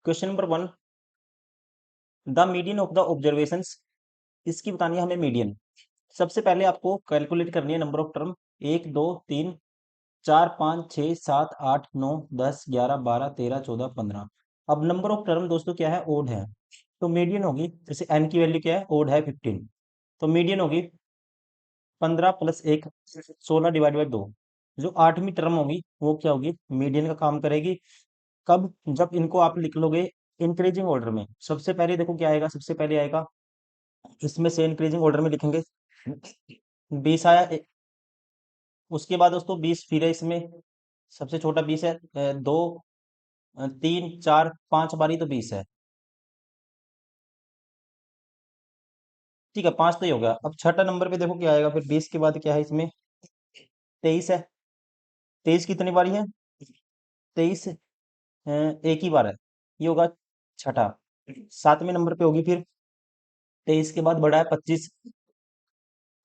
Question number 1, the median of the observations. इसकी बतानी है हमें मीडियन। सबसे पहले आपको कैलकुलेट करनी है नंबर ऑफ टर्म। 1 2 3 4 5 6 7 8 9 10 11 12 13 14 15। अब नंबर ऑफ टर्म दोस्तों क्या है, ओड है, तो मीडियन होगी, जैसे एन की वैल्यू क्या है, ओड है 15, तो मीडियन होगी 15 + 1 16 / 2। जो आठवीं टर्म होगी वो क्या होगी, मीडियन का काम करेगी। कब, जब इनको आप लिख लोगे इंक्रीजिंग ऑर्डर में। सबसे पहले देखो क्या आएगा, सबसे पहले आएगा इसमें से इंक्रीजिंग ऑर्डर में लिखेंगे 20 आया उसके बाद दोस्तों 20 फिर है इसमें, सबसे छोटा 20 है, 2 3 4 5 बारी तो 20 है, ठीक है, 5 तो ही हो गया। अब छठा नंबर पे देखो क्या आएगा, फिर 20 के बाद क्या है इसमें, 23 है। 23 कितनी बारी है, 23 एक ही बार है, ये होगा छठा। सातवें नंबर पे होगी फिर 23 के बाद बड़ा है 25,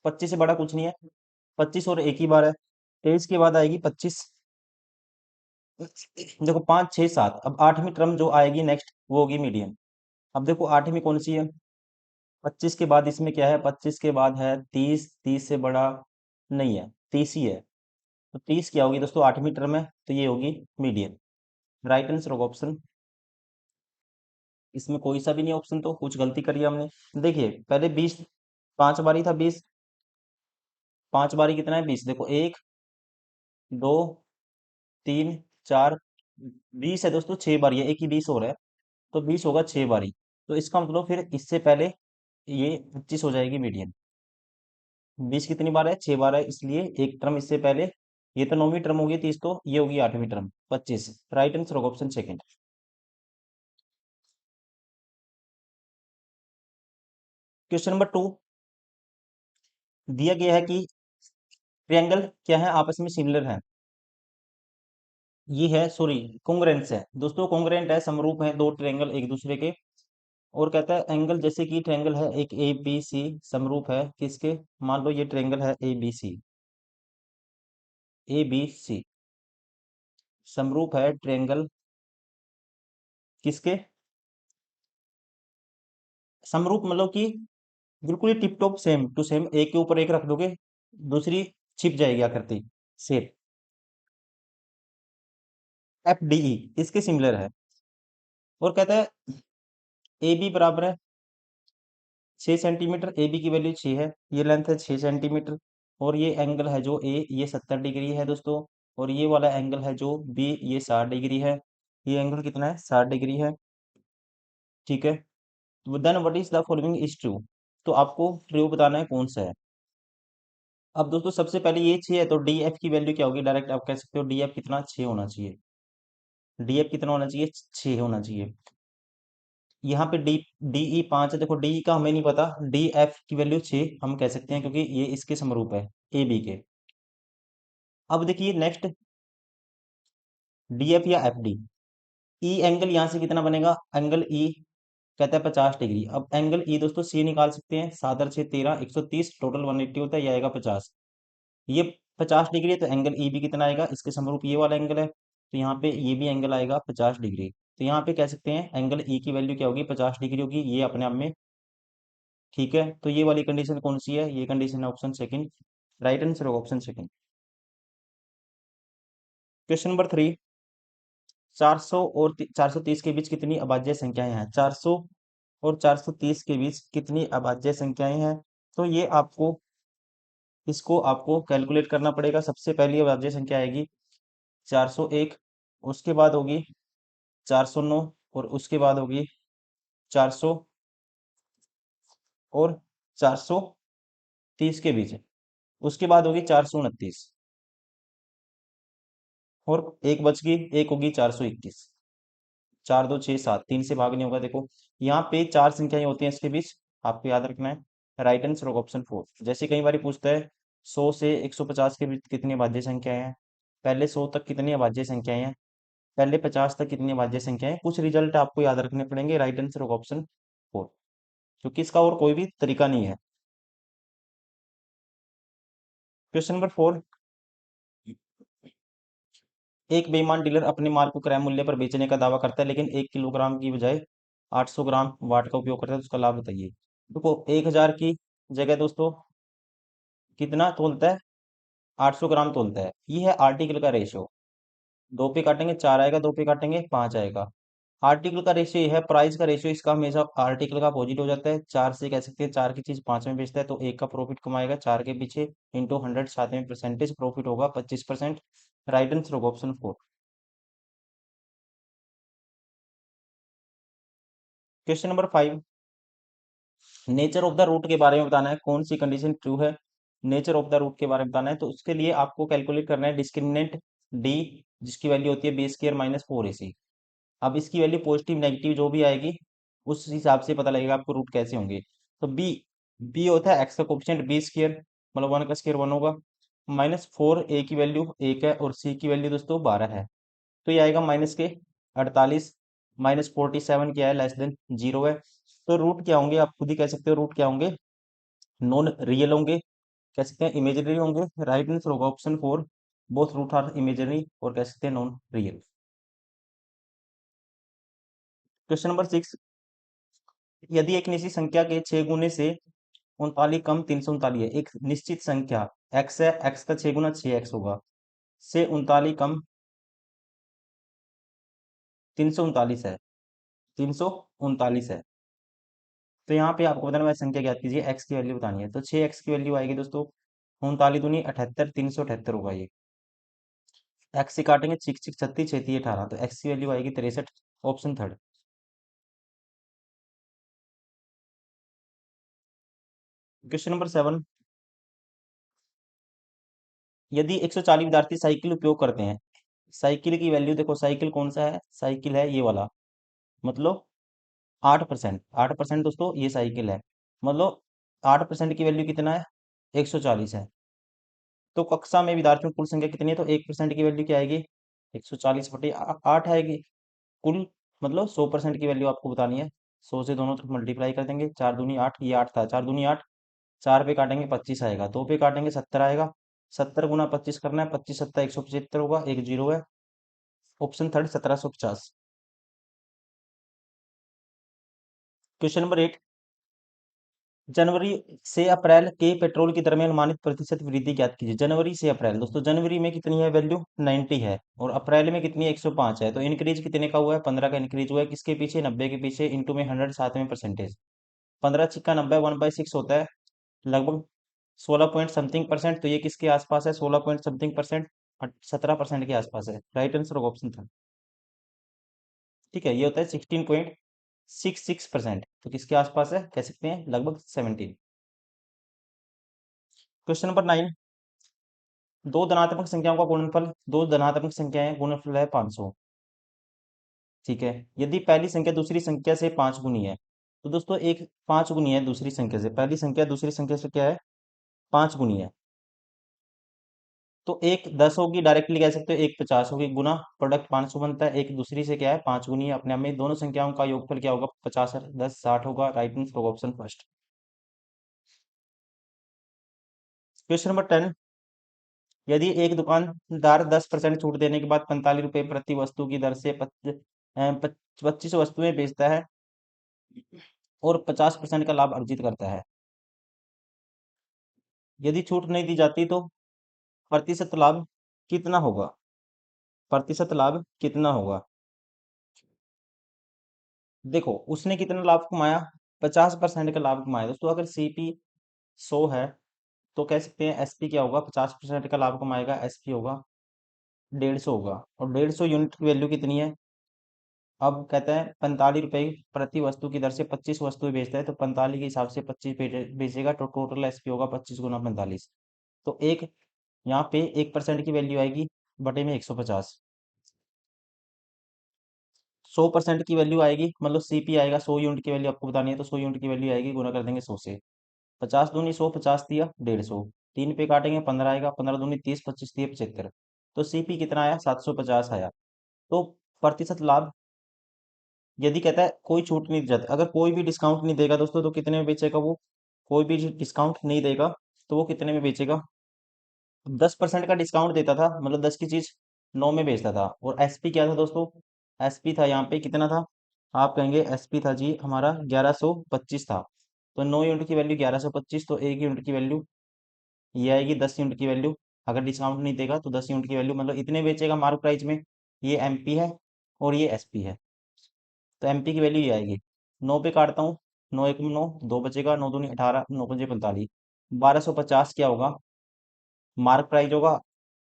25 से बड़ा कुछ नहीं है, 25 और एक ही बार है। 23 के बाद आएगी 25, देखो 5 6 7। अब आठवीं टर्म जो आएगी नेक्स्ट वो होगी मीडियन। अब देखो आठवीं कौन सी है, 25 के बाद इसमें क्या है, 25 के बाद है 30, 30 से बड़ा नहीं है, 30 ही है, तो 30 क्या होगी दोस्तों, आठवीं टर्म है, तो ये होगी मीडियन। राइट आंसर होगा ऑप्शन, इसमें कोई सा भी नहीं ऑप्शन, तो कुछ गलती करी हमने। देखिए पहले 20, 5 बारी था 20, 5 बारी कितना है 20, देखो 1 2 3 4 20 है दोस्तों, 6 बारी है, एक ही 20 हो रहा है, तो 20 होगा 6 बारी। तो इसका मतलब फिर इससे पहले ये 25 हो जाएगी मीडियन। 20 कितनी बार है, 6 बार है, इसलिए एक टर्म इससे पहले, ये तो 9वीं टर्म होगी 30, तो ये होगी 8वीं टर्म 25। राइट आंसर होगा ऑप्शन सेकंड। क्वेश्चन नंबर 2, दिया गया है कि ट्रायंगल क्या है, आपस में सिमिलर है। ये है, सॉरी, कॉन्ग्रुएंस है दोस्तों, कॉन्ग्रुएंट है, समरूप है दो ट्रायंगल एक दूसरे के। और कहता है एंगल, जैसे कि ट्रायंगल है एक ए बी सी, समरूप है किसके, मान लो ये ट्रायंगल है A B C, A B C समरूप है ट्रायंगल किसके, समरूप मतलब कि बिल्कुल ही tip top same to same, एक के ऊपर एक रख दोगे, दूसरी छिप जाएगी आकृति, सेम, एफ डी ई इसके सिमिलर है। और कहता है ए बी बराबर है 6 सेंटीमीटर, ए बी की वैल्यू 6 है, ये लेंथ है 6 सेंटीमीटर, और ये एंगल है जो ए, ये 70 डिग्री है दोस्तों, और ये वाला एंगल है जो बी, ये 60 डिग्री है, ये एंगल कितना है 60 डिग्री है, ठीक है। Then what is the following is true, तो आपको ट्रू बताना है कौन सा है। अब दोस्तों सबसे पहले ये 6 है, तो डी एफ की वैल्यू क्या होगी, डायरेक्ट आप कह सकते हो डी एफ कितना, 6 होना चाहिए, डी एफ कितना होना चाहिए, 6 होना चाहिए। यहाँ पे डी डीई 5 है, देखो डीई का हमें नहीं पता, डी एफ की वैल्यू 6 हम कह सकते हैं क्योंकि ये इसके समरूप है, ए बी के। अब देखिए नेक्स्ट, डी एफ या एफ डी, ई एंगल यहाँ से कितना बनेगा, एंगल ई कहता है 50 डिग्री। अब एंगल ई दोस्तों सी निकाल सकते हैं, 7 और 6 13, 130, टोटल 180 होता है, ये आएगा 50, ये 50 डिग्री है, तो एंगल ई भी कितना आएगा, इसके समरूप ये वाला एंगल है, तो यहाँ पे ये भी एंगल आएगा 50 डिग्री। तो यहाँ पे कह सकते हैं एंगल ई की वैल्यू क्या होगी, 50 डिग्री होगी, ये अपने आप में, ठीक है। तो ये वाली कंडीशन कौन सी है, ये कंडीशन है ऑप्शन सेकंड। राइट आंसर होगा ऑप्शन सेकंड। क्वेश्चन नंबर 3, 400 और 430 के बीच कितनी अभाज्य संख्याएं हैं, 400 और 430 के बीच कितनी अभाज्य संख्याएं हैं। तो ये आपको, इसको आपको कैलकुलेट करना पड़ेगा। सबसे पहली अभाज्य संख्या आएगी 401, उसके बाद होगी 409, और उसके बाद होगी 400 और 430 के बीच, उसके बाद होगी 429, और एक बच गई, एक होगी 421। 4 2 6 7, 3 से भाग नहीं होगा, देखो यहाँ पे चार संख्याएं होती हैं इसके बीच, आपको याद रखना है। राइट आंसर होगा ऑप्शन 4। जैसे कई बार पूछता है 100 से 150 के बीच कितनी अभाज्य संख्याएं हैं, पहले 100 तक कितनी अभाज्य संख्याएं हैं, पहले 50 तक कितनी अभाज्य संख्याएं हैं, कुछ रिजल्ट आपको याद रखने पड़ेंगे। राइट आंसर होगा ऑप्शन 4, क्योंकि इसका और कोई भी तरीका नहीं है। क्वेश्चन नंबर 4, एक बेईमान डीलर अपने माल को क्रय मूल्य पर बेचने का दावा करता है लेकिन 1 किलोग्राम की बजाय 800 ग्राम वाट का उपयोग करता है, तो उसका लाभ बताइए। देखो 1000 की जगह दोस्तों कितना तोलता है, 800 ग्राम तोलता है। ये है आर्टिकल का रेशियो। दो पे काटेंगे 4 आएगा, दो पे काटेंगे 5 आएगा। आर्टिकल का रेशियो ये है, प्राइस का रेशियो इसका हमेशा आर्टिकल का अपोजिट हो जाता है। 4 से कह सकते हैं 4 की चीज 5 में बेचता है तो 1 का प्रॉफिट कमाएगा 4 के पीछे, इंटू 100 साथ में परसेंटेज प्रॉफिट होगा 25%। राइट आंसर होगा option 4। Question number 5, nature of the root के बारे में बताना है, कौन सी कंडीशन ट्रू है। नेचर ऑफ द रूट के बारे में बताना है तो उसके लिए आपको कैलकुलेट करना है डिस्क्रिमिनेंट डी, जिसकी वैल्यू होती है b² - 4ac। अब इसकी वैल्यू पॉजिटिव नेगेटिव जो भी आएगी उस हिसाब से पता लगेगा आपको रूट कैसे होंगे। तो बी होता है एक्स का कोफिशिएंट b², मतलब 1 का स्क्वायर 1 होगा, -4 ए की वैल्यू 1 है और सी की वैल्यू दोस्तों 12 है। तो ये आएगा -48, -47 क्या है, लेस देन 0 है। तो रूट क्या होंगे, आप खुद ही कह सकते हो रूट क्या होंगे, नॉन रियल होंगे, कह सकते हैं इमेजिनरी होंगे। राइट आंसर होगा option 4, both root are imaginary और कह सकते हैं नॉन रियल। क्वेश्चन नंबर 6, यदि एक निश्चित संख्या के 6 गुने से 39 कम 339 है, एक निश्चित संख्या x है, x का 6 गुना 6x होगा, से 39 कम 339 है, 339 है। तो यहाँ पे आपको बताना है संख्या ज्ञात कीजिए, x की वैल्यू बतानी है। तो 6x की वैल्यू आएगी दोस्तों 39 दूनी 78, 378 होगा ये। x से काटेंगे 6 6 36 6 18, तो x की वैल्यू आएगी 63, ऑप्शन थर्ड। क्वेश्चन नंबर 7, यदि 140 विद्यार्थी साइकिल उपयोग करते हैं, साइकिल की वैल्यू देखो, साइकिल कौन सा है, साइकिल है ये वाला, मतलब 8%, 8% दोस्तों ये साइकिल है, मतलब 8% की वैल्यू कितना है, 140 है। तो कक्षा में विद्यार्थियों की कुल संख्या कितनी है, तो 1% की वैल्यू क्या आएगी, 140/8 आएगी। कुल मतलब 100% की वैल्यू आपको बतानी है। 100 से दोनों तरफ मल्टीप्लाई कर देंगे, 4 दूनी 8, ये 8 था, 4 दूनी 8, 4 पे काटेंगे 25 आएगा, 2 पे काटेंगे 70 आएगा, 70 गुना 25 करना है, 25 सत्ता 175 होगा, एक जीरो है, ऑप्शन थर्ड 1750। क्वेश्चन नंबर 8, जनवरी से अप्रैल के पेट्रोल की दर में अनुमानित प्रतिशत वृद्धि ज्ञात कीजिए। जनवरी से अप्रैल दोस्तों, जनवरी में कितनी है वैल्यू 90 है और अप्रैल में कितनी है 105 है, तो इंक्रीज कितने का हुआ है, 15 का इंक्रीज हुआ है, किसके पीछे 90 के पीछे, इंटू में 100 साथ में परसेंटेज, 15 छिक्का 90, 1/6 होता है, लगभग 16 पॉइंट समथिंग परसेंट। तो ये किसके आसपास है, 16 पॉइंट समथिंग परसेंट, 17% के आसपास है। राइट आंसर होगा ऑप्शन था। ठीक है, ये होता है 16.66%, तो किसके आसपास है, कह सकते हैं लगभग 17। क्वेश्चन नंबर 9, दो धनात्मक संख्याओं का गुणनफल, दो धनात्मक संख्याएं गुणनफल है 500। ठीक है, यदि पहली संख्या दूसरी संख्या से 5 गुनी है, तो दोस्तों एक 5 गुनी है दूसरी संख्या से, पहली संख्या दूसरी संख्या से क्या है, 5 गुनी है, तो एक 10 होगी, डायरेक्टली कह सकते हो एक 50 होगी, गुना प्रोडक्ट 500 बनता है, एक दूसरी से क्या है 5 गुनी है, अपने आप में दोनों संख्याओं का योगफल क्या होगा, 50 और 10 60 होगा। राइट आंसर होगा ऑप्शन फर्स्ट। क्वेश्चन नंबर 10, यदि एक दुकानदार 10% छूट देने के बाद 45 रुपए प्रति वस्तु की दर से 25 वस्तुएं बेचता है और 50% का लाभ अर्जित करता है, यदि छूट नहीं दी जाती तो प्रतिशत लाभ कितना होगा, प्रतिशत लाभ कितना होगा। देखो उसने कितना लाभ कमाया, 50% का लाभ कमाया दोस्तों। अगर सीपी 100 है तो कह सकते हैं एसपी क्या होगा, 50% का लाभ कमाएगा, एसपी होगा 150 होगा, और 150 यूनिट की वैल्यू कितनी है, अब कहता है 45 रुपए प्रति वस्तु की दर से 25 वस्तुएं बेचता है, तो 45 के हिसाब से 25 बेचेगा, तो टोटल एसपी होगा 25 गुना 45। तो एक यहाँ पे 1% की वैल्यू आएगी बटे में 150, 100% की वैल्यू आएगी, मतलब सीपी आएगा 100 यूनिट की वैल्यू आपको बतानी है, तो 100 यूनिट की वैल्यू आएगी, गुना कर देंगे 100 से, 50 दूनी 100, 50 दिया 150, 3 पे काटेंगे 15 आएगा, 15 दूनी 30, 25 दिए 75, तो सीपी कितना आया 750 आया। तो प्रतिशत लाभ, यदि कहता है कोई छूट नहीं दी जाती, अगर कोई भी डिस्काउंट नहीं देगा दोस्तों तो कितने में बेचेगा वो, कोई भी डिस्काउंट नहीं देगा तो वो कितने में बेचेगा, 10% का डिस्काउंट देता था, मतलब 10 की चीज 9 में बेचता था। और एसपी क्या था दोस्तों, एसपी था यहाँ पे कितना था, आप कहेंगे एसपी था जी हमारा 1125 था। तो 9 यूनिट की वैल्यू 1125, तो 1 यूनिट की वैल्यू ये आएगी 10 यूनिट की वैल्यू। अगर डिस्काउंट नहीं देगा तो 10 यूनिट की वैल्यू, मतलब इतने बेचेगा मार्क प्राइस में। ये एमपी है और ये एसपी है, तो एमपी की वैल्यू ये आएगी। 9 पे काटता हूँ, 9 एक में 9, 2 बचेगा, 9 दूनी 18, 9 पंजे 45, 1250 क्या होगा, मार्क प्राइस होगा,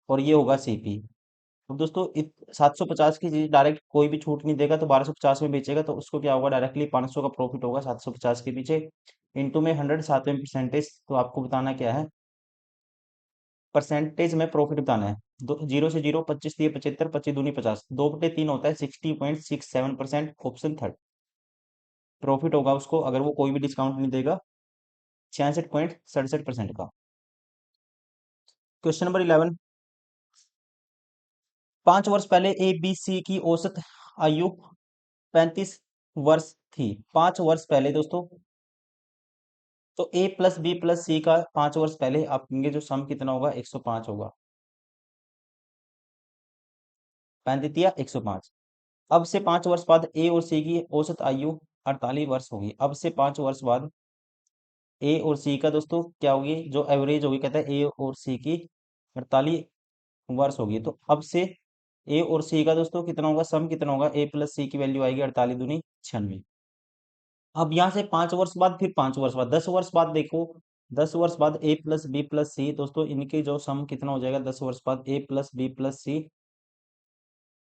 और ये होगा सीपी। अब दोस्तों 750 की चीज डायरेक्ट कोई भी छूट नहीं देगा, तो 1250 में बेचेगा, तो उसको क्या होगा, डायरेक्टली 500 का प्रॉफिट होगा 750 के पीछे। इंटू में 100, साथ में परसेंटेज, तो आपको बताना क्या है, परसेंटेज में प्रॉफिट बताना है। दो जीरो से जीरो, 25 दिए 75, 25 दूनी 50, 2/3 होता है 60.67%, ऑप्शन थर्ड। प्रॉफिट होगा उसको अगर वो कोई भी डिस्काउंट नहीं देगा 66.67% का। क्वेश्चन नंबर 11, 5 वर्ष पहले ए बी सी की औसत आयु 35 वर्ष थी। 5 वर्ष पहले दोस्तों, तो ए प्लस बी प्लस सी का 5 वर्ष पहले आप कहेंगे जो सम कितना होगा, 105 होगा। 105। अब से 5 वर्ष बाद ए और सी की औसत आयु 48 वर्ष होगी। अब से 5 वर्ष बाद ए और सी का दोस्तों क्या होगी, जो एवरेज होगी, कहता है ए और सी की 48 वर्ष होगी। तो अब से ए और सी का दोस्तों कितना होगा, सम कितना होगा, ए प्लस सी की वैल्यू आएगी 48 दूनी 96। अब यहाँ से 5 वर्ष बाद, फिर 5 वर्ष बाद, 10 वर्ष बाद देखो, 10 वर्ष बाद ए प्लस बी प्लस सी, दोस्तों इनके जो सम कितना हो जाएगा, 10 वर्ष बाद ए प्लस बी प्लस सी,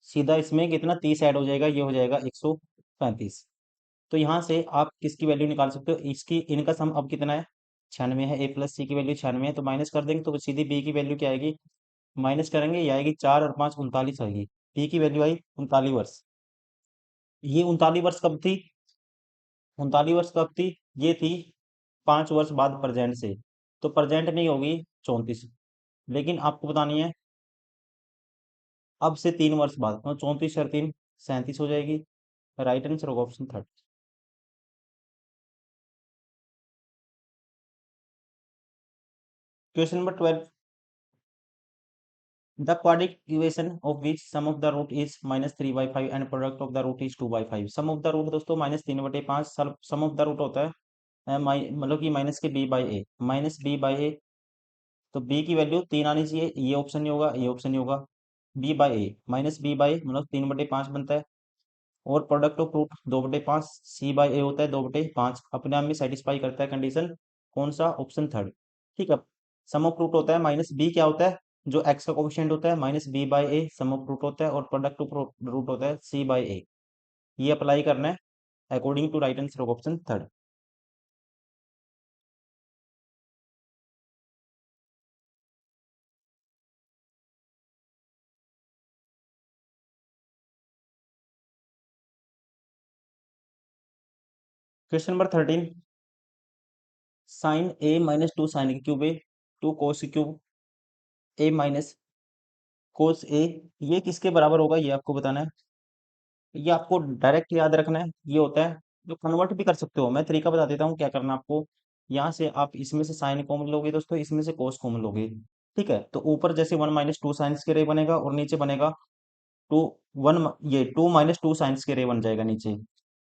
सीधा इसमें कितना 30 ऐड हो जाएगा, ये हो जाएगा 135। तो यहाँ से आप किसकी वैल्यू निकाल सकते हो, इसकी, इनका सम अब कितना है, 96 है, ए प्लस सी की वैल्यू 96 है, तो माइनस कर देंगे तो सीधी बी की वैल्यू क्या आएगी, माइनस करेंगे, ये आएगी 4 और 5 39 आएगी। बी की वैल्यू आई 39 वर्ष। ये 39 वर्ष कब थी, 39 वर्ष कब थी, ये थी 5 वर्ष बाद प्रेजेंट से, तो प्रेजेंट में ही होगी 34। लेकिन आपको बतानी है अब से 3 वर्ष बाद, तो 34 और 3 37 हो जाएगी। राइट आंसर होगा option third. Question number 12, the quadratic equation of which sum of the root is -3/5 and product of the root is 2/5। sum of the root दोस्तों -3/5, sum of the root होता है मतलब कि माइनस के B by A, minus B by A, तो B की value 3 आनी चाहिए, ये ऑप्शन नहीं होगा, ये ऑप्शन नहीं होगा। B by A minus B by मतलब 3/5 बनता है, और product of root 2/5, C by A होता है 2/5, अपने आप में सेटिस्फाई करता है कंडीशन, कौन सा, ऑप्शन थर्ड। ठीक है, सम ऑफ रूट होता है माइनस बी, क्या होता है, जो एक्स का कोफिशिएंट होता है, minus B by A sum of root होता है, और प्रोडक्ट ऑफ रूट होता है सी बाई ए। ये अप्लाई करना है according to right answer option third. Question number 13, sine A minus 2 sine के क्यूब ए, 2 कोस के क्यूब ए माइनस कोस ए, ये किसके बराबर होगा, ये आपको बताना है। ये आपको डायरेक्ट याद रखना है, ये होता है, जो कन्वर्ट भी कर सकते हो, मैं तरीका बता देता हूँ क्या करना आपको। यहाँ से आप इसमें से साइन कॉमन लोगे दोस्तों, इसमें से कोस कॉमन लोगे। ठीक है, तो ऊपर जैसे 1 - 2 साइंस के रे बनेगा, और नीचे बनेगा टू वन, ये 2 - 2 साइंस के रे बन जाएगा नीचे।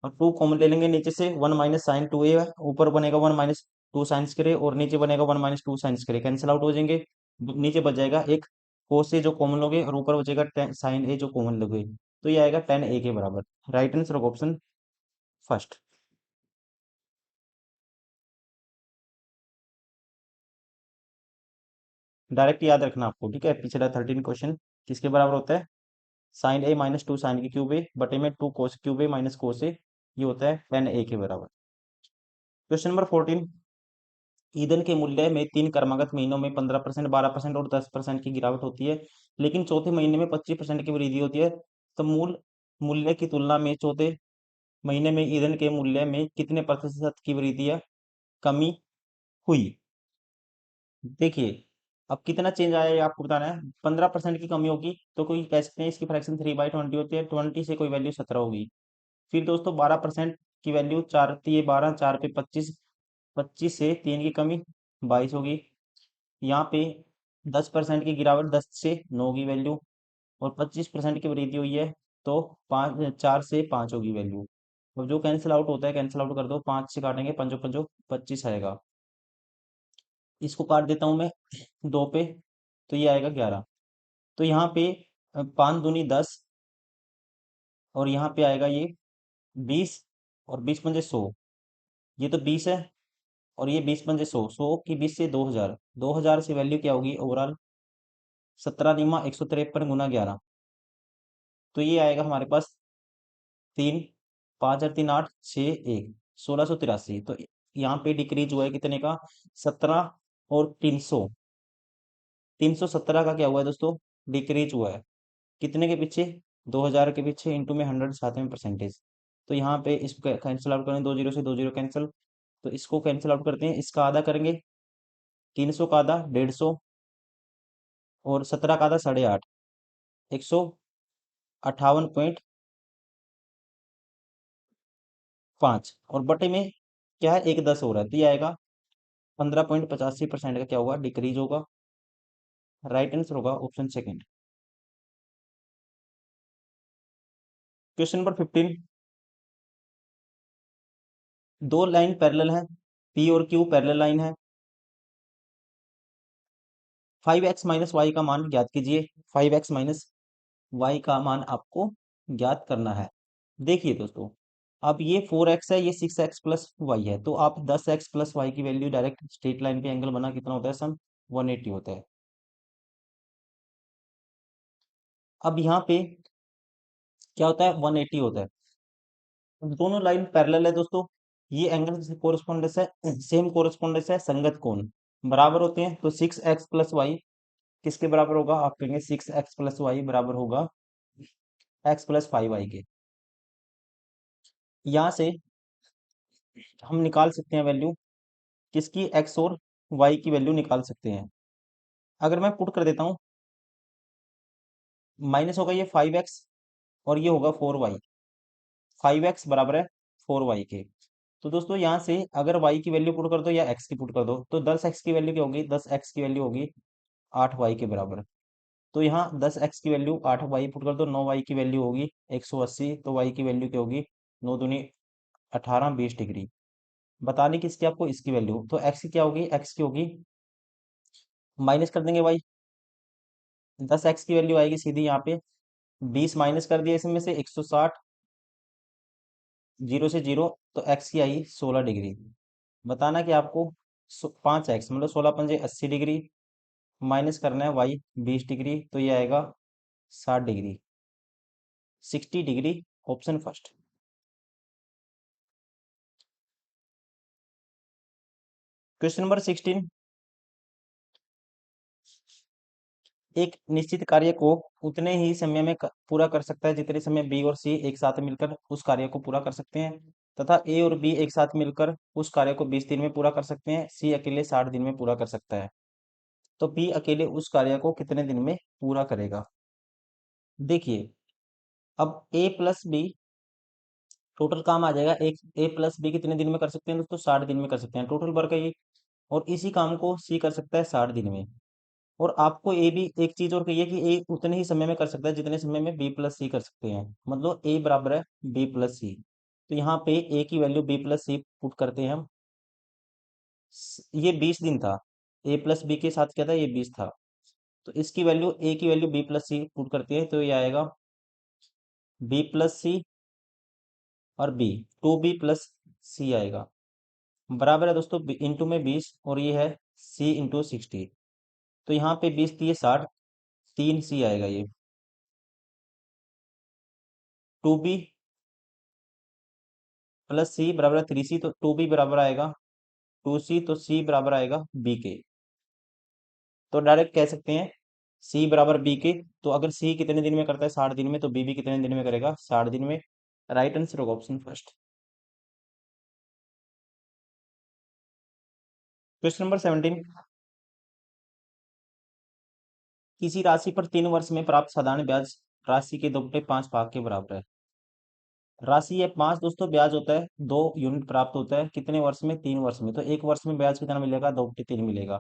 और 2 कॉमन ले लेंगे नीचे से, 1 - sin 2a, ऊपर बनेगा 1 - 2 साइंस के रे, और नीचे बनेगा 1 - 2 साइंस के रे, कैंसिल आउट हो जाएंगे। नीचे बच जाएगा एक कोस ए जो कॉमन लोगे, और ऊपर बचेगा साइन ए जो कॉमन लोगे, तो ये आएगा 10a के बराबर। Right answer of option first. Direct याद रखना आपको, ठीक है, पिछला 13 क्वेश्चन किसके बराबर होता है, साइन ए माइनस 2 साइन के क्यूब ए बटे में 2 कोस क्यूब ए माइनस कोस ए, ये होता है 10a के बराबर। क्वेश्चन नंबर 14, ईंधन के मूल्य में 3 क्रमागत महीनों में 15%, 12% और 10% की गिरावट होती है, लेकिन चौथे महीने में 25% की वृद्धि होती है। तो मूल मूल्य की तुलना में चौथे महीने में ईंधन के मूल्य में कितने प्रतिशत की वृद्धि या कमी हुई। देखिए, अब कितना चेंज आया ये आपको बताना है। 15% की कमी होगी, तो कोई कह सकते हैं इसकी फ्रैक्शन 3/20 होती है, 20 से कोई वैल्यू 17 होगी। फिर दोस्तों 12% की वैल्यू, 4 ये 12, 4 पे 25, 25 से 3 की कमी 22 होगी। यहाँ पे 10% की गिरावट, 10 से 9 की वैल्यू, और 25% की वृद्धि हुई है तो 4 से 5 होगी वैल्यू। अब जो कैंसिल आउट होता है कैंसिल आउट कर दो, 5 से काटेंगे, पंजो पंजो 25 आएगा। इसको काट देता हूँ मैं 2 पे, तो ये आएगा 11। तो यहाँ पे 5 दूनी 10, और यहाँ पे आएगा ये 20, और 20 पंजे 100, ये तो 20 है, और ये 20 पंजे 100, 100 की 20 से 2000, 2000 से वैल्यू क्या होगी ओवरऑल, 17×153 × 11, तो ये आएगा हमारे पास 3, 5 और 3 8 6 1, 1683। तो यहाँ पे डिक्रीज हुआ है कितने का, 17, और 300, 317 का क्या हुआ है दोस्तों, डिक्रीज हुआ है कितने के पीछे, 2000 के पीछे, इंटू में 100, साथ में परसेंटेज। तो यहाँ पे इसको कैंसिल आउट करें, 2 जीरो से 2 जीरो कैंसिल, तो इसको कैंसिल आउट करते हैं, इसका आधा करेंगे, 300 का आधा 150, और 17 का आधा 8.5, 158.5, और बटे में क्या है, एक 10 हो रहा है, तो ये आएगा 15.85% का क्या होगा, डिक्रीज होगा। राइट आंसर होगा ऑप्शन सेकंड। क्वेश्चन नंबर 15, दो लाइन पैरेलल है, पी और क्यू पैरेलल लाइन है। 5x - y का मान ज्ञात कीजिए। 5x - y का मान आपको ज्ञात करना है। देखिए दोस्तों, अब ये 4x है, ये 6x+y है, तो आप 10x+y की वैल्यू डायरेक्ट स्ट्रेट लाइन पे एंगल बना कितना होता है सम, 180 होता है। अब यहाँ पे क्या होता है, 180 होता है। दोनों लाइन पैरेलल है दोस्तों, ये एंगल से कोरस्पोंडेंस है, सेम कोरस्पोंडेंस है, संगत कोण बराबर होते हैं, तो 6x+y किसके बराबर होगा, आप कहेंगे 6x+y बराबर होगा x+5y के। यहाँ से हम निकाल सकते हैं वैल्यू किसकी, x और y की वैल्यू निकाल सकते हैं। अगर मैं पुट कर देता हूँ, माइनस होगा ये 5x, और ये होगा 4y, 5x बराबर है 4y के। तो दोस्तों यहाँ से अगर y की वैल्यू पुट कर दो या x की पुट कर दो, तो 10x की वैल्यू क्या होगी, 10x की वैल्यू होगी 8y के बराबर। तो यहाँ 10x की वैल्यू 8y पुट कर दो, 9y की वैल्यू होगी 180, तो y की वैल्यू क्या होगी, 9 दूनी 18, 20 डिग्री। बतानी किसकी आपको, इसकी वैल्यू, तो x की क्या होगी, x की होगी, माइनस कर देंगे y, 10x की वैल्यू आएगी सीधी यहाँ पे, 20 माइनस कर दिया इसमें से 160, जीरो से जीरो, तो x की आई 16 डिग्री। बताना कि आपको 5x मतलब 16 पंजे 80 डिग्री, माइनस करना है y 20 डिग्री, तो ये आएगा 60 degree, 60 degree, option first. Question number 16, एक निश्चित कार्य को उतने ही समय में पूरा कर सकता है जितने समय बी और सी एक साथ मिलकर उस कार्य को पूरा कर सकते हैं, तथा ए और बी एक साथ मिलकर उस कार्य को 20 दिन में पूरा कर सकते हैं, सी अकेले 60 दिन में पूरा कर सकता है। तो बी अकेले उस कार्य को कितने दिन में पूरा करेगा। देखिए, अब ए प्लस बी टोटल काम आ जाएगा, एक ए प्लस बी कितने दिन में कर सकते हैं दोस्तों, 60 दिन में कर सकते हैं, टोटल वर्क है ये। और इसी काम को सी कर सकता है 60 दिन में। और आपको ए भी एक चीज और कही है कि ए उतने ही समय में कर सकता है जितने समय में बी प्लस सी कर सकते हैं, मतलब ए बराबर है बी प्लस सी। तो यहाँ पे ए की वैल्यू बी प्लस सी पुट करते हैं हम, ये 20 दिन था, ए प्लस बी के साथ क्या था, ये 20 था, तो इसकी वैल्यू ए की वैल्यू बी प्लस सी पुट करते हैं, तो ये आएगा बी प्लस सी और बी, 2b + सी आएगा, बराबर है दोस्तों इंटू में 20, और ये है सी इंटू 60। तो यहाँ पे 20 दिए 60, 3c आएगा ये, 2b + सी बराबर है 3c, तो 2b बराबर आएगा 2c, तो c बराबर आएगा b के। तो डायरेक्ट कह सकते हैं c बराबर b के। तो अगर c कितने दिन में करता है, 60 दिन में, तो b भी कितने दिन में करेगा, 60 दिन में। राइट आंसर होगा ऑप्शन फर्स्ट। क्वेश्चन नंबर 17, किसी राशि पर 3 वर्ष में प्राप्त साधारण ब्याज राशि के 2/5 भाग के बराबर है। राशि है 5 दोस्तों, ब्याज होता है 2 यूनिट प्राप्त होता है कितने वर्ष में, 3 वर्ष में, तो 1 वर्ष में ब्याज कितना मिलेगा, 2/3 मिलेगा।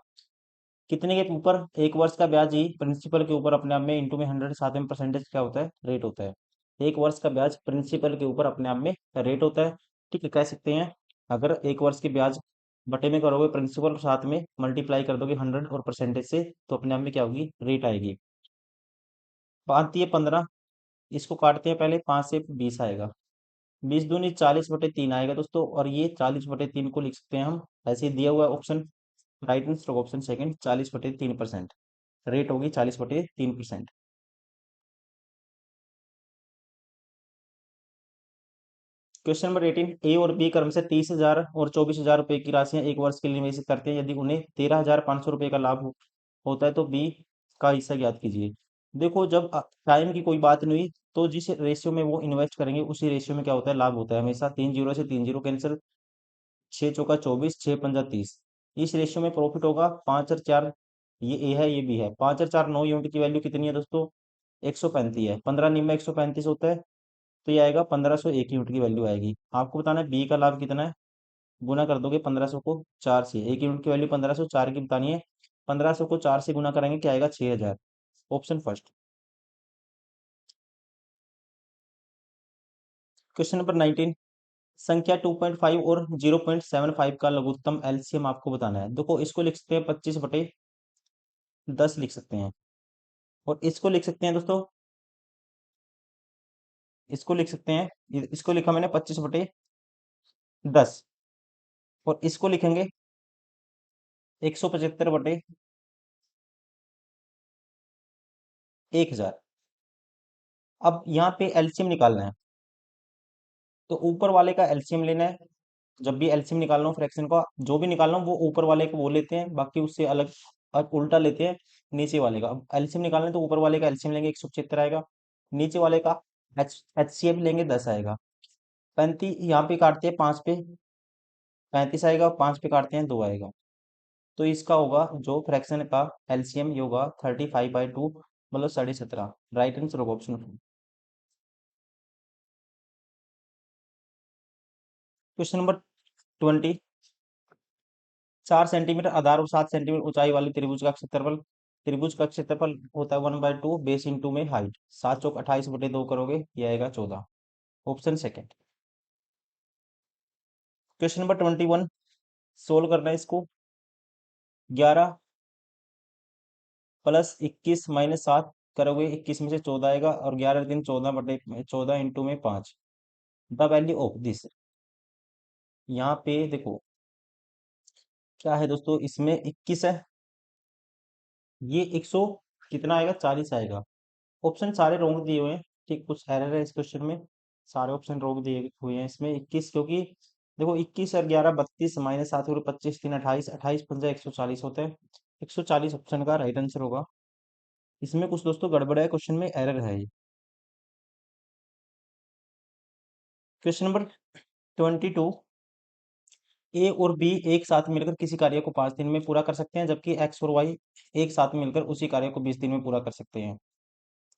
कितने के ऊपर? 1 वर्ष का ब्याज ही प्रिंसिपल के ऊपर अपने आप में इंटू में 100 साथ में परसेंटेज क्या होता है? रेट होता है। 1 वर्ष का ब्याज प्रिंसिपल के ऊपर अपने आप में रेट होता है। ठीक है, कह सकते हैं अगर 1 वर्ष के ब्याज बटे में करोगे प्रिंसिपल साथ में मल्टीप्लाई कर दोगे 100 और परसेंटेज से, तो अपने आप में क्या होगी? रेट आएगी। 5×3 = 15, इसको काटते हैं पहले, 5 से 20 आएगा। 20×2 = 40/3 आएगा दोस्तों, और ये 40/3 को लिख सकते हैं हम ऐसे ही दिया हुआ option, right answer option second, 40/3%। Rate होगी 40/3%। क्वेश्चन नंबर 18, ए और बी क्रम से 30,000 और 24,000 रुपए की राशियां 1 वर्ष के लिए निवेश करते हैं। यदि उन्हें 13,500 रुपए का लाभ होता है तो बी का हिस्सा ज्ञात कीजिए। देखो, जब टाइम की कोई बात नहीं हुई, तो जिस रेशियो में वो इन्वेस्ट करेंगे उसी रेशियो में क्या होता है? लाभ होता है हमेशा। 3 जीरो से 3 जीरो कैंसिल, 6×4 = 24, 6×5 = 30। इस रेशियो में प्रॉफिट होगा 5 और 4, ये ए है ये बी है। 5 और 4 9 यूनिट की वैल्यू कितनी है दोस्तों? 135 है। 15 निम में 135 होता है, तो ये आएगा 1501 यूनिट की वैल्यू आएगी। आपको बताना है बी का लाभ कितना है। गुना कर दोगे 1500 को 4 से, 1 यूनिट की वैल्यू 1500, 4 की बतानी है। 1500 को 4 से गुना करेंगे, क्या आएगा? 6000। Option first. क्वेश्चन नंबर 19, संख्या 2.5 और 0.75 का लघुत्तम एलसीएम आपको बताना है। देखो, इसको लिख सकते हैं 25/10 लिख सकते हैं, और इसको लिख सकते हैं दोस्तों, इसको लिख सकते हैं, इसको लिखा मैंने 25/10, और इसको लिखेंगे 175/1000। अब यहाँ पे एलसीएम निकालना है, तो ऊपर वाले का एलसीएम लेना है। जब भी एलसीएम निकालना हो फ्रैक्शन का, जो भी निकालना हो वो ऊपर वाले को वो लेते हैं, बाकी उससे अलग उल्टा लेते हैं नीचे वाले का। अब एलसीएम निकालना है तो ऊपर वाले का एलसीएम लेंगे, 175 आएगा। नीचे वाले का एचसीएफ लेंगे, 10 आएगा। 35 यहाँ पे काटते हैं 5 पे, 35 आएगा। 5 पे काटते हैं 2 आएगा। तो इसका होगा जो फ्रैक्शन का एलसीएम, ये होगा 35/2, मतलब 17.5। राइट आंसर होगा ऑप्शन। क्वेश्चन नंबर 20, 4 सेंटीमीटर आधार और 7 सेंटीमीटर ऊंचाई वाले त्रिभुज का क्षेत्रफल, त्रिभुज का क्षेत्रफल होता है 1/2 बेस इंटू में हाइट। 7×4 = 28/2 करोगे, ये आएगा 14। Option second. Question number 21, solve करना है इसको। 11 + 21 - 7 करोगे, 21 में से 14 आएगा, और 11 × 3 = 14/14 इंटू में 5। द वैल्यू ऑफ दिस, यहाँ पे देखो क्या है दोस्तों, इसमें 21 है, ये 100 कितना आएगा? 40 आएगा। ऑप्शन सारे रॉन्ग दिए हुए हैं, ठीक, कुछ एरर है इस क्वेश्चन में। सारे ऑप्शन रॉन्ग दिए हुए हैं इसमें। 21 क्योंकि देखो, 21 और 11 32 - 7 और 25 3 28, 28 पंजा 140 होता है। 140 ऑप्शन का राइट आंसर होगा। इसमें कुछ दोस्तों गड़बड़ है, क्वेश्चन में एरर है ये। क्वेश्चन नंबर 22, ए और बी एक साथ मिलकर किसी कार्य को 5 दिन में पूरा कर सकते हैं, जबकि एक्स और वाई एक साथ मिलकर उसी कार्य को 20 दिन में पूरा कर सकते हैं।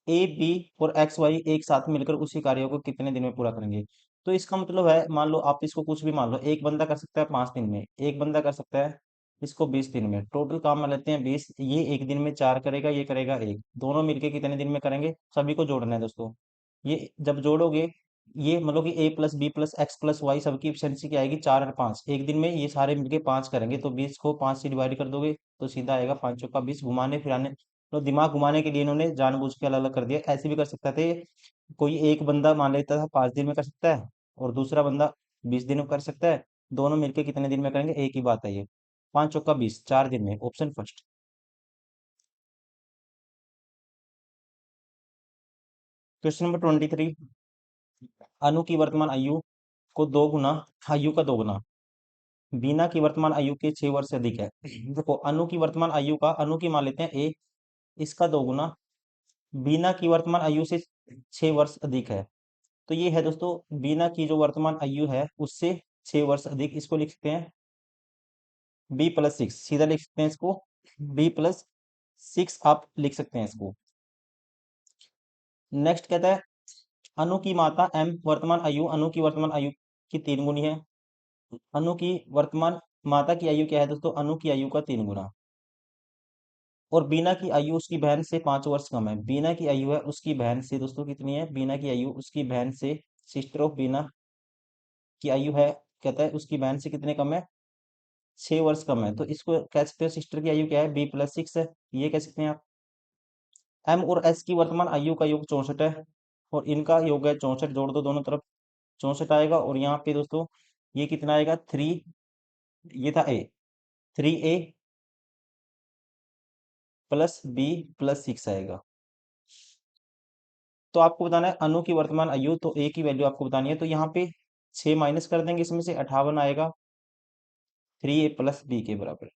ए बी और एक्स वाई एक साथ मिलकर उसी कार्य को कितने दिन में पूरा करेंगे? तो इसका मतलब है, मान लो आप इसको कुछ भी मान लो, एक बंदा कर सकता है 5 दिन में, एक बंदा कर सकता है इसको 20 दिन में, टोटल काम मान लेते हैं 20। ये एक दिन में 4 करेगा, ये करेगा एक, दोनों मिलके कितने दिन में करेंगे? सभी को जोड़ना है दोस्तों। ये जब जोड़ोगे, ये मतलब कि a + b + x + y सबकी एफिशिएंसी क्या आएगी? 4 और 5। एक दिन में ये सारे मिलके 5 करेंगे, तो 20 को 5 से डिवाइड कर दोगे तो सीधा आएगा 5×4 = 20। घुमाने फिराने, तो दिमाग घुमाने के लिए इन्होंने जानबूझ के अलग अलग कर दिया। ऐसे भी कर सकते थे, कोई एक बंदा मान लेता था 5 दिन में कर सकता है, और दूसरा बंदा 20 दिन में कर सकता है, दोनों मिलके कितने दिन में करेंगे? एक ही बात है ये। 5×4 = 20, 4 दिन में, ऑप्शन फर्स्ट। क्वेश्चन नंबर 23, अनु की वर्तमान आयु को 2 गुना, आयु का 2 गुना बीना की वर्तमान आयु के 6 वर्ष से अधिक है। देखो, अनु की वर्तमान आयु का, अनु की मान लेते हैं ए, इसका 2 गुना बीना की वर्तमान आयु से 6 वर्ष अधिक है। तो ये है दोस्तों, बीना की जो वर्तमान आयु है उससे 6 वर्ष अधिक, इसको लिख सकते हैं b + 6, सीधा लिख सकते हैं इसको b + 6 आप लिख सकते हैं इसको। नेक्स्ट कहता है, अनु की माता एम वर्तमान आयु अनु की वर्तमान आयु की 3 गुनी है। अनु की वर्तमान माता की आयु क्या है दोस्तों? अनु की आयु का 3 गुना। और बीना की आयु उसकी बहन से 5 वर्ष कम है। बीना की आयु है उसकी बहन से दोस्तों कितनी है? बीना की आयु उसकी बहन से, सिस्टर ऑफ बीना की आयु है, कहता है उसकी बहन से कितने कम है? 6 वर्ष कम है। तो इसको कह सकते हो सिस्टर की आयु क्या है? B+6 है, ये कह सकते हैं आप। एम और एस की वर्तमान आयु का योग 64 है और इनका योग है 64, जोड़ दो दोनों तरफ, 64 आएगा। और यहाँ पे दोस्तों ये कितना आएगा? 3, ये था ए, 3A प्लस B+6 आएगा। तो आपको बताना है अणु की वर्तमान आयु, तो ए की वैल्यू आपको बतानी है। तो यहाँ पे 6 माइनस कर देंगे, इसमें से 58 आएगा, 3A प्लस बी के बराबर।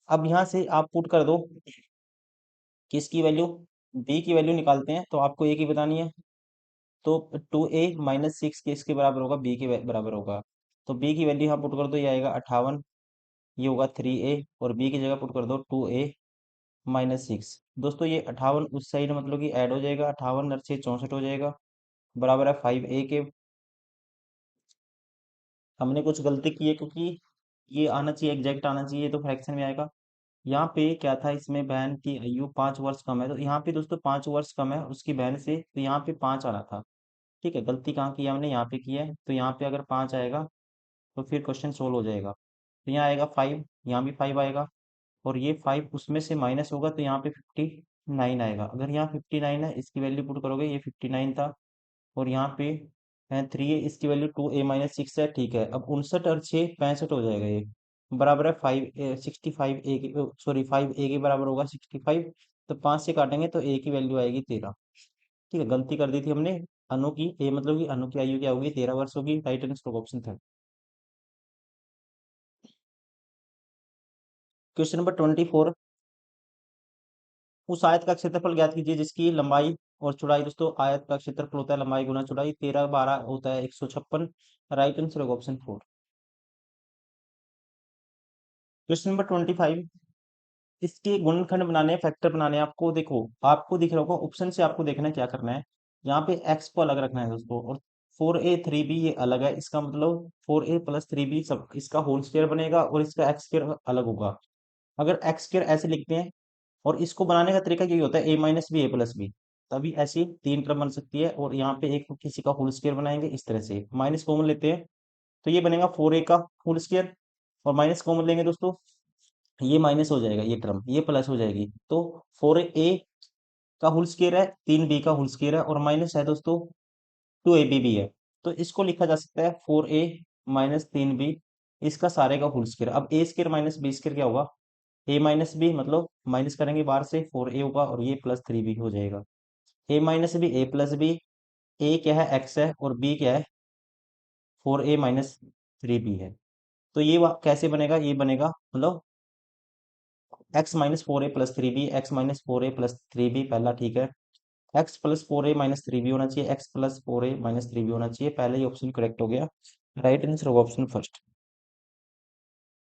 अब यहाँ से आप पुट कर दो किसकी वैल्यू? बी की वैल्यू निकालते हैं, तो आपको ए की बतानी है। तो 2A-6 किसके बराबर होगा? बी के बराबर होगा। तो बी की वैल्यू यहाँ पुट कर दो, ये आएगा 58, ये होगा 3A, और बी की जगह पुट कर दो 2A-6। दोस्तों ये 58 उस साइड मतलब कि ऐड हो जाएगा, 58 और 6 64 हो जाएगा, बराबर है 5A के। हमने कुछ गलती की है क्योंकि ये आना चाहिए, एग्जैक्ट आना चाहिए, तो फ्रैक्शन में आएगा। यहाँ पे क्या था? इसमें बहन की आयु 5 वर्ष कम है, तो यहाँ पे दोस्तों 5 वर्ष कम है उसकी बहन से, तो यहाँ पे 5 आना था। ठीक है, गलती कहाँ की है हमने? यहाँ पे की है। तो यहाँ पे अगर 5 आएगा तो फिर क्वेश्चन सोल्व हो जाएगा। तो यहाँ आएगा 5, यहाँ भी 5 आएगा, और ये 5 उसमें से माइनस होगा, तो यहाँ पे 59 आएगा। अगर यहाँ 59 है, इसकी वैल्यू पुट करोगे, ये 59 था, और यहाँ पे 3A, इसकी वैल्यू 2A-6 है। ठीक है, अब 59 और 6 65 हो जाएगा, ये बराबर है 65A की, सॉरी 5A के बराबर होगा 65। तो 5 से काटेंगे तो A की वैल्यू आएगी 13। ठीक है, गलती कर दी थी हमने। अनु की ए मतलब कि अनु की आयु क्या होगी? 13 वर्ष होगी। राइट आंसर ऑप्शन था। क्वेश्चन नंबर 24, उस आयत का क्षेत्रफल ज्ञात कीजिए जिसकी लंबाई और चौड़ाई, दोस्तों आयत का क्षेत्रफल होता है लंबाई गुना चौड़ाई, 13 12 होता है 156। राइट आंसर होगा ऑप्शन 4। क्वेश्चन नंबर 25, इसके गुणनखंड बनाने, फैक्टर बनाने, आपको देखो, आपको दिख रहा होगा ऑप्शन से, आपको देखना है क्या करना है। यहाँ पे एक्स को अलग रखना है दोस्तों, और 4A 3B ये अलग है, इसका मतलब 4A+3B सब इसका होल स्क्वायर बनेगा, और इसका एक्स स्क्वायर अलग होगा। अगर एक्स स्क्वायर ऐसे लिखते हैं, और इसको बनाने का तरीका यही होता है A-B A+B, तभी ऐसी 3 टर्म बन सकती है। और यहाँ पे एक किसी का होल स्क्वायर बनाएंगे इस तरह से, माइनस कॉमन लेते हैं, तो ये बनेगा 4A का होल स्क्वायर, और माइनस कॉमन लेंगे दोस्तों, ये माइनस हो जाएगा, ये टर्म ये प्लस हो जाएगी। तो 4A का होल स्क्वायर है, 3B का होल स्क्वायर है, और माइनस है दोस्तों 2AB भी है। तो इसको लिखा जा सकता है 4A-3B, इसका सारे का होल स्क्वायर। अब A square minus B square क्या होगा? A-B, मतलब माइनस करेंगे बाहर से, 4A होगा, और ये +3B हो जाएगा। A-B, A क्या है? X है, और B क्या है? 4A-3B है। तो ये कैसे बनेगा? ये बनेगा मतलब X-4A+3B, X-4A+3B पहला, ठीक है। X+4A-3B होना चाहिए, X+4A-3B होना चाहिए, पहले ही ऑप्शन करेक्ट हो गया। राइट आंसर होगा ऑप्शन फर्स्ट।